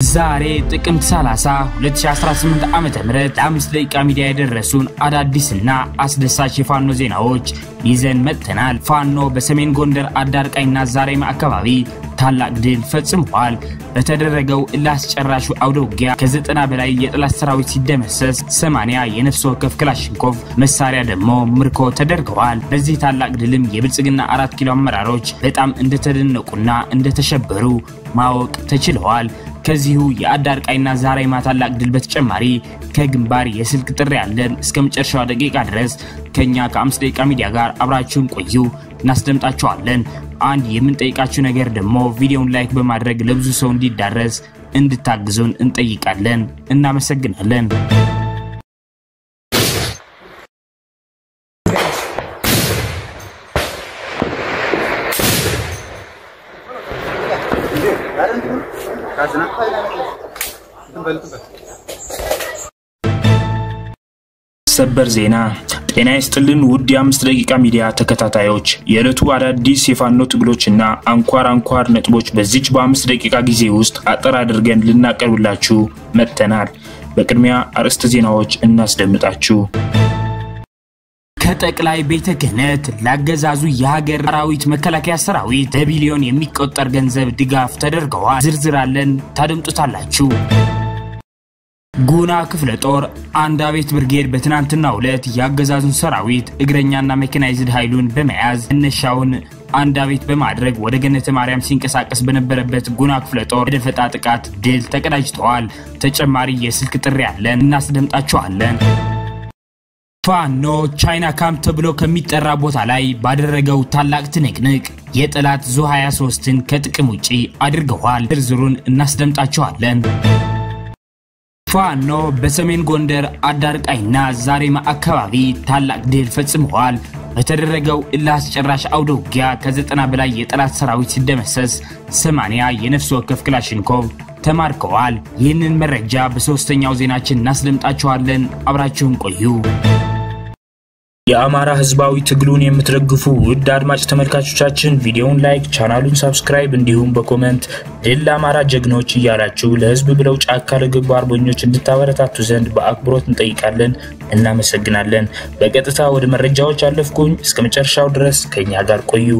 ዛሬ ጥቅምት 30 2018 ዓመተ ምህረት ለአምስት ደቂቃ ሚዲያ የደረሱን አዳዲስና አስደሳች የፋኖ ዜናዎች ይዘን መጥተናል። ፋኖ በሰሜን ጎንደር አዳርቃይና ዛሬማ አካባቢ ታላቅ ድል ፈጽሟል። በተደረገው ላስጨራሹ አውደውጊያ ከ90 በላይ የጠላት ሰራዊት ሲደመሰስ 80 የነፍስ ወከፍ ክላሽንኮቭ መሳሪያ ደግሞ ምርኮ ተደርገዋል። በዚህ ታላቅ ድልም የብልጽግና 4 ኪሎ አመራሮች በጣም እንደተደነቁና እንደተሸበሩ ማወቅ ተችሏል። ከዚሁ የአዳርቃይና ዛሬማ ታላቅ ድል በተጨማሪ ከግንባር የስልክ ጥሪ ያለን እስከ መጨረሻው ደቂቃ ድረስ ከኛ ከ5 ደቂቃ ሚዲያ ጋር አብራችሁን ቆዩ እናስደምጣችኋለን። አንድ የምንጠይቃችሁ ነገር ደግሞ ቪዲዮውን ላይክ በማድረግ ለብዙ ሰው እንዲዳረስ እንድታግዙን እንጠይቃለን። እናመሰግናለን። ሰበር ዜና ጤና ይስጥልን ውድ የ5 ደቂቃ ሚዲያ ተከታታዮች የዕለቱ አዳዲስ የፋኖ ትግሎችና አንኳር ነጥቦች በዚች በ5 ደቂቃ ጊዜ ውስጥ አጠር አድርገን ልናቀርብላችሁ መጥተናል። በቅድሚያ አርዕስተ ዜናዎች እናስደምጣችሁ። ከጠቅላይ ቤተ ክህነት ለአገዛዙ የሀገር ሰራዊት መከላከያ ሰራዊት በቢሊዮን የሚቆጠር ገንዘብ ድጋፍ ተደርገዋል። ዝርዝራለን ታደምጡታላችሁ። ጉና ክፍለ ጦር አንድ አቤት ብርጌድ በትናንትናው ዕለት ያገዛዙን ሰራዊት እግረኛና መካናይዝድ ኃይሉን በመያዝ እነሻውን አንድ አቤት በማድረግ ወደ ገነተ ማርያም ሲንቀሳቀስ በነበረበት ጉና ክፍለ ጦር ደፈጣ ጥቃት ድል ተቀዳጅተዋል። ተጨማሪ የስልክ ጥሪ ያለን እናስደምጣችኋለን። ፋኖ ቻይና ካምፕ ተብሎ ከሚጠራ ቦታ ላይ ባደረገው ታላቅ ትንቅንቅ የጠላት ዙ23ን ከጥቅም ውጪ አድርገዋል። ዝርዝሩን እናስደምጣችኋለን። ፋኖ በሰሜን ጎንደር አዳርቃይና ዛሬማ አካባቢ ታላቅ ድል ፈጽሟል። በተደረገው ላስጨራሽ አውደውጊያ ከ90 በላይ የጠላት ሰራዊት ሲደመሰስ 80 የነፍስ ወከፍ ክላሽንኮቭ ተማርከዋል። ይህንን መረጃ በሶስተኛው ዜናችን እናስደምጣችኋለን። አብራችሁን ቆዩ። የአማራ ህዝባዊ ትግሉን የምትደግፉ ውድ አድማጭ ተመልካቾቻችን ቪዲዮውን ላይክ፣ ቻናሉን ሰብስክራይብ እንዲሁም በኮሜንት ድል ለአማራ ጀግኖች እያላችሁ ለህዝብ ብለው ጫካ ለገቡ አርበኞች እንድታበረታቱ ዘንድ በአክብሮት እንጠይቃለን። እናመሰግናለን። በቀጥታ ወደ መረጃዎች አለፍኩኝ። እስከ መጨረሻው ድረስ ከኛ ጋር ቆዩ።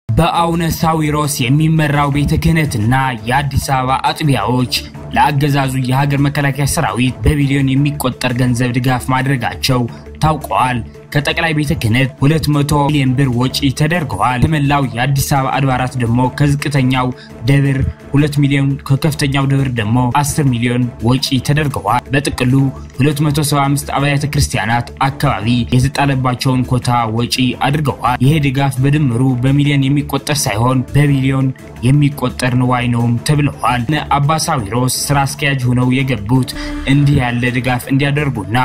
በአቡነ ሳዊሮስ የሚመራው ቤተ ክህነትና የአዲስ አበባ አጥቢያዎች ለአገዛዙ የሀገር መከላከያ ሰራዊት በቢሊዮን የሚቆጠር ገንዘብ ድጋፍ ማድረጋቸው ታውቋል። ከጠቅላይ ቤተ ክህነት 200 ሚሊዮን ብር ወጪ ተደርገዋል። ከመላው የአዲስ አበባ አድባራት ደግሞ ከዝቅተኛው ደብር 2 ሚሊዮን ከከፍተኛው ደብር ደግሞ 10 ሚሊዮን ወጪ ተደርገዋል። በጥቅሉ 275 አብያተ ክርስቲያናት አካባቢ የተጣለባቸውን ኮታ ወጪ አድርገዋል። ይሄ ድጋፍ በድምሩ በሚሊዮን የሚቆጠር ሳይሆን በቢሊዮን የሚቆጠር ንዋይ ነው ተብለዋል። አባ ሳዊሮስ ስራ አስኪያጅ ሆነው የገቡት እንዲህ ያለ ድጋፍ እንዲያደርጉና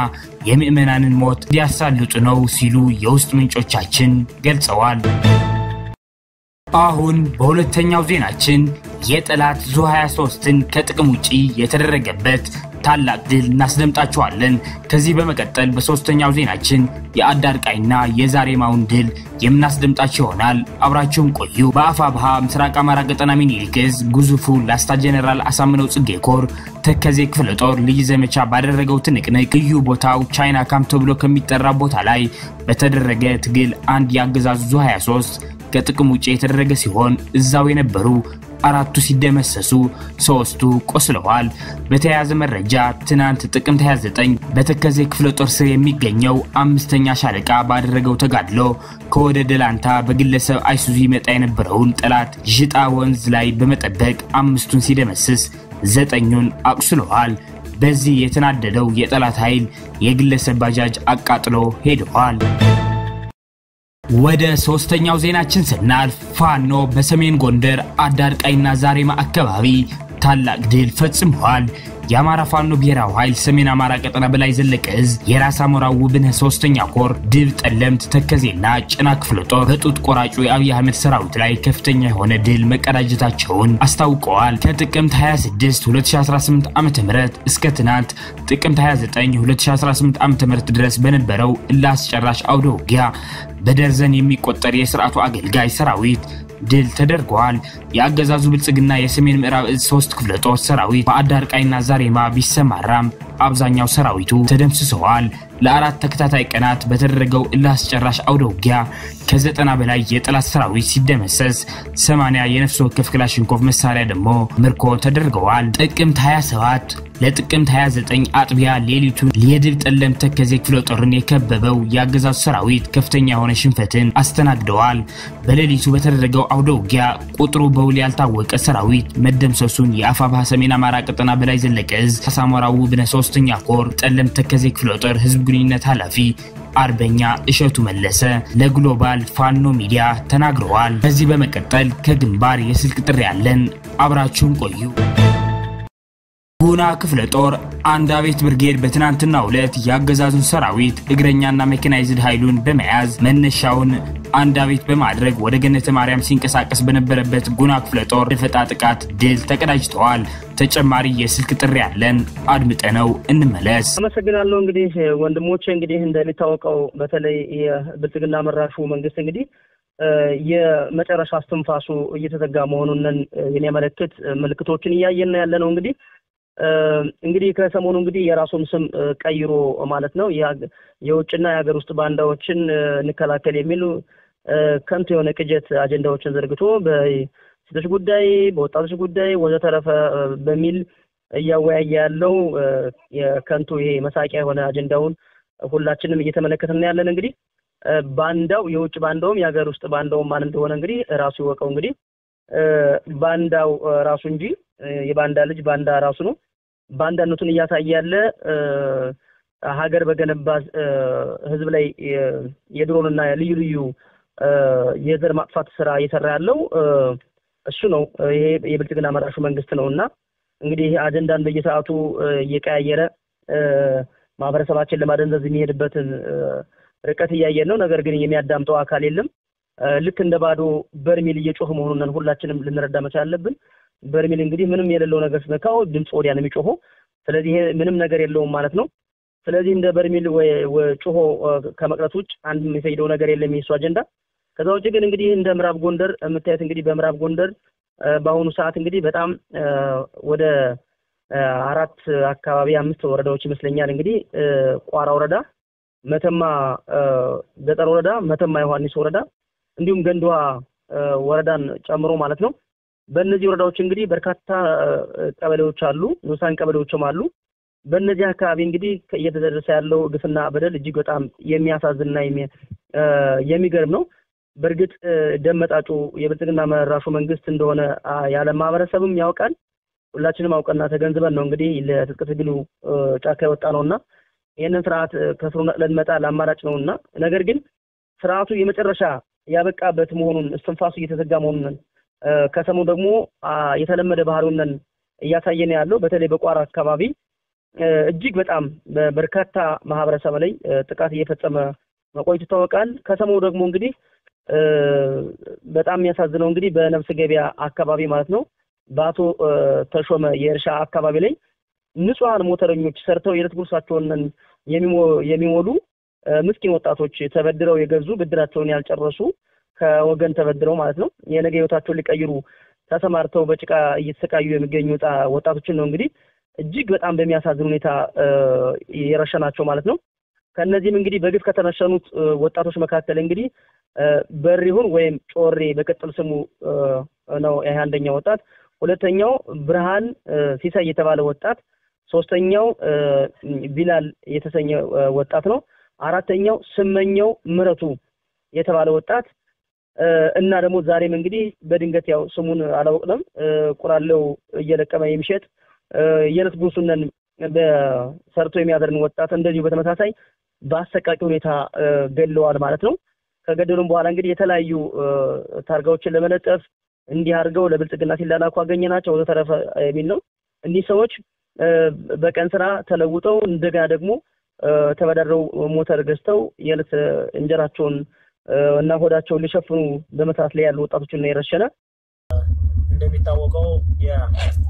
የምእመናንን ሞት እንዲያሳልጡ ነው ሲሉ የውስጥ ምንጮቻችን ገልጸዋል። አሁን በሁለተኛው ዜናችን የጠላት ዙ23ን ከጥቅም ውጪ የተደረገበት ታላቅ ድል እናስደምጣችኋለን። ከዚህ በመቀጠል በሶስተኛው ዜናችን የአዳርቃይና የዛሬማውን ድል የምናስደምጣችሁ ይሆናል። አብራችሁን ቆዩ። በአፋብሃ ምስራቅ አማራ ቀጠና ሚኒሊክ ዕዝ ግዙፉ ላስታ ጄኔራል አሳምነው ጽጌ ኮር ተከዜ ክፍለ ጦር ልዩ ዘመቻ ባደረገው ትንቅንቅ ልዩ ቦታው ቻይና ካምፕ ተብሎ ከሚጠራ ቦታ ላይ በተደረገ ትግል አንድ ያገዛዙ ዙ23 ከጥቅም ውጪ የተደረገ ሲሆን እዛው የነበሩ 4ቱ ሲደመሰሱ 3ቱ ቆስለዋል። በተያያዘ መረጃ ትናንት ጥቅምት 29 በተከዜ ክፍለ ጦር ስር የሚገኘው 5ኛ ሻለቃ ባደረገው ተጋድሎ ከወደ ደላንታ በግለሰብ አይሱዙ ይመጣ የነበረውን ጠላት ጅጣ ወንዝ ላይ በመጠበቅ 5ቱን ሲደመስስ 9ኙን አቁስለዋል። በዚህ የተናደደው የጠላት ኃይል የግለሰብ ባጃጅ አቃጥሎ ሄደዋል። ወደ ሶስተኛው ዜናችን ስናልፍ ፋኖ በሰሜን ጎንደር አዳርቃይና ዛሬማ አካባቢ ታላቅ ድል ፈጽሟል። የአማራ ፋኖ ብሔራዊ ኃይል ሰሜን አማራ ቀጠና በላይ ዘለቀ ዕዝ የራስ አሞራው ውብነህ 3ኛ ኮር ድብ ጠለምት ተከዜና ጭና ክፍለ ጦር በጡት ቆራጩ የአብይ አህመድ ሰራዊት ላይ ከፍተኛ የሆነ ድል መቀዳጀታቸውን አስታውቀዋል። ከጥቅምት 26 2018 ዓ.ም እስከ ትናንት ጥቅምት 29 2018 ዓ.ም ድረስ በነበረው ላስጨራሽ አውደውጊያ በደርዘን የሚቆጠር የሥርዓቱ አገልጋይ ሰራዊት ድል ተደርጓል። የአገዛዙ ብልጽግና የሰሜን ምዕራብ እዝ 3 ክፍለ ጦር ሰራዊት በአዳርቃይና ዛሬማ ቢሰማራም አብዛኛው ሰራዊቱ ተደምስሰዋል። ለአራት ተከታታይ ቀናት በተደረገው እላስጨራሽ አውደውጊያ ከ90 በላይ የጠላት ሰራዊት ሲደመሰስ 80 የነፍስ ወከፍ ክላሽንኮቭ መሳሪያ ደግሞ ምርኮ ተደርገዋል። ጥቅምት 27 ለጥቅምት 29 አጥቢያ ሌሊቱን የድል ጠለም ተከዜ ክፍለ ጦርን የከበበው የአገዛዙ ሰራዊት ከፍተኛ የሆነ ሽንፈትን አስተናግደዋል። በሌሊቱ በተደረገው አውደውጊያ ቁጥሩ በውል ያልታወቀ ሰራዊት መደምሰሱን የአፋብኃ ሰሜን አማራ ቀጠና በላይ ዘለቀ እዝ ሳሞራው ውብነ 3ኛ ኮር ጠለም ተከዜ ክፍለ ጦር ህዝብ ግንኙነት ኃላፊ አርበኛ እሸቱ መለሰ ለግሎባል ፋኖ ሚዲያ ተናግረዋል። በዚህ በመቀጠል ከግንባር የስልክ ጥሪ ያለን አብራችሁን ቆዩ። ጉና ክፍለ ጦር አንድ አቤት ብርጌድ በትናንትናው ዕለት ያገዛዙን ሰራዊት እግረኛና ሜካናይዝድ ኃይሉን በመያዝ መነሻውን አንድ አቤት በማድረግ ወደ ገነተ ማርያም ሲንቀሳቀስ በነበረበት ጉና ክፍለ ጦር ደፈጣ ጥቃት ድል ተቀዳጅተዋል። ተጨማሪ የስልክ ጥሪ ያለን አድምጠነው እንመለስ። አመሰግናለሁ። እንግዲህ ወንድሞቼ እንግዲህ እንደሚታወቀው በተለይ የብልጽግና መራሹ መንግስት እንግዲህ የመጨረሻ አስተንፋሱ እየተዘጋ መሆኑን የሚያመለክት ምልክቶችን እያየን ያለነው እንግዲህ ከሰሞኑ እንግዲህ የራሱን ስም ቀይሮ ማለት ነው የውጭና የሀገር ውስጥ ባንዳዎችን እንከላከል የሚሉ ከንቱ የሆነ ቅጀት አጀንዳዎችን ዘርግቶ በሴቶች ጉዳይ በወጣቶች ጉዳይ ወዘተረፈ በሚል እያወያየ ያለው የከንቱ ይሄ መሳቂያ የሆነ አጀንዳውን ሁላችንም እየተመለከተን ያለን እንግዲህ ባንዳው የውጭ ባንዳውም የሀገር ውስጥ ባንዳውም ማን እንደሆነ እንግዲህ ራሱ ይወቀው። እንግዲህ ባንዳው ራሱ እንጂ የባንዳ ልጅ ባንዳ ራሱ ነው። ባንዳነቱን እያሳየ ያለ ሀገር በገነባ ህዝብ ላይ የድሮንና ልዩ ልዩ የዘር ማጥፋት ስራ እየሰራ ያለው እሱ ነው። ይሄ የብልጽግና መራሹ መንግስት ነውና እንግዲህ አጀንዳን በየሰዓቱ እየቀያየረ ማህበረሰባችን ለማደንዘዝ የሚሄድበትን ርቀት እያየን ነው። ነገር ግን የሚያዳምጠው አካል የለም። ልክ እንደ ባዶ በርሚል እየጮህ መሆኑን ሁላችንም ልንረዳ መቻል አለብን። በርሚል እንግዲህ ምንም የሌለው ነገር ስነካው ድምጽ ወዲያ ነው የሚጮኸው። ስለዚህ ምንም ነገር የለውም ማለት ነው። ስለዚህ እንደ በርሚል ወጮሆ ከመቅረት ውጭ አንድ የሚፈይደው ነገር የለም የሱ አጀንዳ። ከዛው ውጭ ግን እንግዲህ እንደ ምዕራብ ጎንደር የምታዩት እንግዲህ በምዕራብ ጎንደር በአሁኑ ሰዓት እንግዲህ በጣም ወደ 4 አካባቢ 5 ወረዳዎች ይመስለኛል እንግዲህ ቋራ ወረዳ፣ መተማ ገጠር ወረዳ፣ መተማ ዮሐንስ ወረዳ እንዲሁም ገንዷ ወረዳን ጨምሮ ማለት ነው። በእነዚህ ወረዳዎች እንግዲህ በርካታ ቀበሌዎች አሉ፣ ንዑሳን ቀበሌዎችም አሉ። በእነዚህ አካባቢ እንግዲህ እየተደረሰ ያለው ግፍና በደል እጅግ በጣም የሚያሳዝንና የሚገርም ነው። በርግጥ ደመጣጩ የብልጽግና መራሹ መንግስት እንደሆነ ያለ ማህበረሰብም ያውቃል። ሁላችንም አውቀና ተገንዝበን ነው እንግዲህ ለትጥቅ ትግሉ ጫካ የወጣ ነውና ይሄንን ስርዓት ከስሩ ለመጣ ለአማራጭ ነውና ነገር ግን ስርዓቱ የመጨረሻ ያበቃበት መሆኑን እስትንፋሱ እየተዘጋ መሆኑን ከሰሞኑ ደግሞ የተለመደ ባህሪውን እያሳየን ያለው በተለይ በቋራ አካባቢ እጅግ በጣም በርካታ ማህበረሰብ ላይ ጥቃት እየፈጸመ መቆየቱ ታወቃል። ከሰሞኑ ደግሞ እንግዲህ በጣም የሚያሳዝነው እንግዲህ በነፍስ ገበያ አካባቢ ማለት ነው ባቶ ተሾመ የእርሻ አካባቢ ላይ ንጹሃን ሞተረኞች ሰርተው የዕለት ጉርሳቸውን የሚሞሉ ምስኪን ወጣቶች ተበድረው የገዙ ብድራቸውን ያልጨረሱ ከወገን ተበድረው ማለት ነው የነገ ህይወታቸውን ሊቀይሩ ተሰማርተው በጭቃ እየተሰቃዩ የሚገኙ ወጣቶችን ነው እንግዲህ እጅግ በጣም በሚያሳዝን ሁኔታ የረሸናቸው ማለት ነው። ከነዚህም እንግዲህ በግፍ ከተረሸኑት ወጣቶች መካከል እንግዲህ በሪሁን ወይም ጮሬ በቀጥል ስሙ ነው አንደኛው ወጣት፣ ሁለተኛው ብርሃን ሲሳይ የተባለ ወጣት፣ ሶስተኛው ቢላል የተሰኘ ወጣት ነው፣ አራተኛው ስመኛው ምረቱ የተባለ ወጣት እና ደግሞ ዛሬም እንግዲህ በድንገት ያው ስሙን አላወቅንም ቁራለው እየለቀመ የሚሸጥ የዕለት ጉርሱን በሰርቶ የሚያደርን ወጣት እንደዚሁ በተመሳሳይ በአሰቃቂ ሁኔታ ገለዋል ማለት ነው። ከገደሉም በኋላ እንግዲህ የተለያዩ ታርጋዎችን ለመለጠፍ እንዲህ አድርገው ለብልጽግና ሲላላኩ አገኘናቸው ወዘተረፈ የሚል ነው። እንዲህ ሰዎች በቀን ስራ ተለውጠው እንደገና ደግሞ ተበደረው ሞተር ገዝተው የዕለት እንጀራቸውን እና ሆዳቸውን ሊሸፍኑ በመስራት ላይ ያሉ ወጣቶችን ነው የረሸነ። እንደሚታወቀው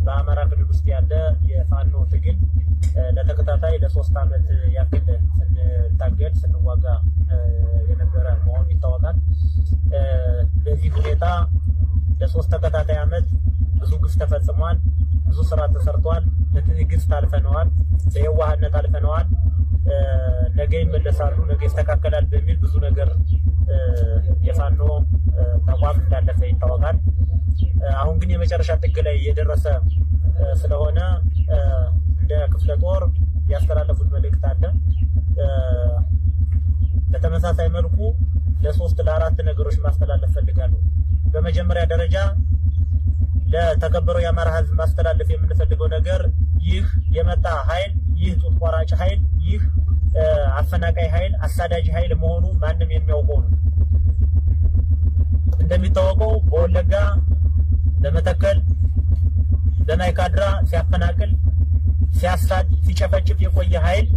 በአማራ ክልል ውስጥ ያለ የፋኖ ትግል ለተከታታይ ለ3 አመት ያክል ስንታገል ስንዋጋ የነበረ መሆኑ ይታወቃል። በዚህ ሁኔታ ለሶስት ተከታታይ ዓመት ብዙ ግፍ ተፈጽሟል ብዙ ስራ ተሰርቷል በትዕግስት አልፈነዋል በየዋህነት አልፈነዋል ነገ ይመለሳሉ ነገ ይስተካከላል በሚል ብዙ ነገር የፋኖ ተቋም እንዳለፈ ይታወቃል አሁን ግን የመጨረሻ ጥግ ላይ የደረሰ ስለሆነ እንደ ክፍለ ጦር ያስተላለፉት መልእክት አለ በተመሳሳይ መልኩ ለሶስት ለአራት ነገሮች ማስተላለፍ ፈልጋለሁ በመጀመሪያ ደረጃ ለተከበረው የአማራ ህዝብ ማስተላለፍ የምንፈልገው ነገር ይህ የመጣ ኃይል ይህ ጦርቋራጭ ኃይል ይህ አፈናቃይ ኃይል አሳዳጅ ኃይል መሆኑ ማንንም የሚያውቀው ነው እንደሚታወቀው በወለጋ በመተከል በማይካድራ ሲያፈናቅል ሲያሳድ ሲጨፈጭፍ የቆየ ኃይል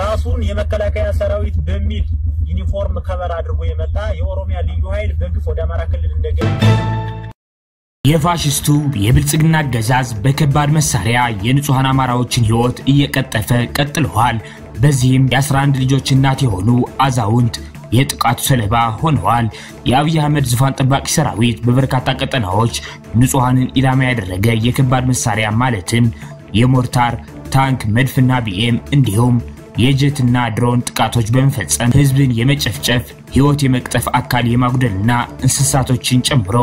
ራሱን የመከላከያ ሰራዊት በሚል ዩኒፎርም ከበር አድርጎ የመጣ የኦሮሚያ ልዩ ኃይል በግፍ ወደ አማራ ክልል እንደገና የፋሽስቱ የብልጽግና አገዛዝ በከባድ መሳሪያ የንጹሃን አማራዎችን ህይወት እየቀጠፈ ቀጥሏል በዚህም የ11 ልጆች እናት የሆኑ አዛውንት የጥቃቱ ሰለባ ሆነዋል የአብይ አህመድ ዙፋን ጠባቂ ሰራዊት በበርካታ ቀጠናዎች ንጹሃንን ኢላማ ያደረገ የከባድ መሳሪያ ማለትም የሞርታር ታንክ መድፍና ቢኤም እንዲሁም የጀትና ድሮን ጥቃቶች በመፈጸም ህዝብን የመጨፍጨፍ ህይወት የመቅጠፍ አካል የማጉደልና እንስሳቶችን ጨምሮ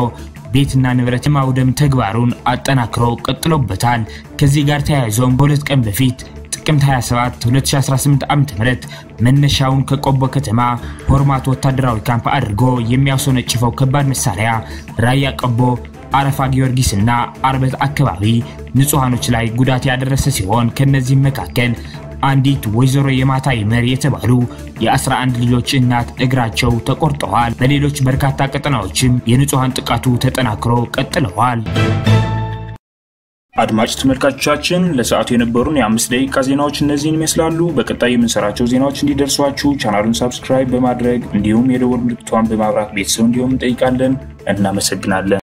ቤትና ንብረት ማውደም ተግባሩን አጠናክሮ ቀጥሎበታል ከዚህ ጋር ተያይዞም በሁለት ቀን በፊት ጥቅምት 27 2018 ዓ.ም መነሻውን ከቆቦ ከተማ ሆርማት ወታደራዊ ካምፕ አድርጎ የሚያስወነጭፈው ከባድ መሳሪያ ራያ ቆቦ አረፋ ጊዮርጊስና አርበት አካባቢ ንጹሃኖች ላይ ጉዳት ያደረሰ ሲሆን ከነዚህ መካከል አንዲት ወይዘሮ የማታ ይመር የተባሉ የ11 ልጆች እናት እግራቸው ተቆርጠዋል በሌሎች በርካታ ቀጠናዎችም የንጹሃን ጥቃቱ ተጠናክሮ ቀጥለዋል አድማጭ ተመልካቾቻችን ለሰዓቱ የነበሩን የ5 ደቂቃ ዜናዎች እነዚህን ይመስላሉ በቀጣይ የምንሰራቸው ዜናዎች እንዲደርሷችሁ ቻናሉን ሰብስክራይብ በማድረግ እንዲሁም የደወል ምልክቱን በማብራት ቤተሰብ እንዲሆኑ እንጠይቃለን እናመሰግናለን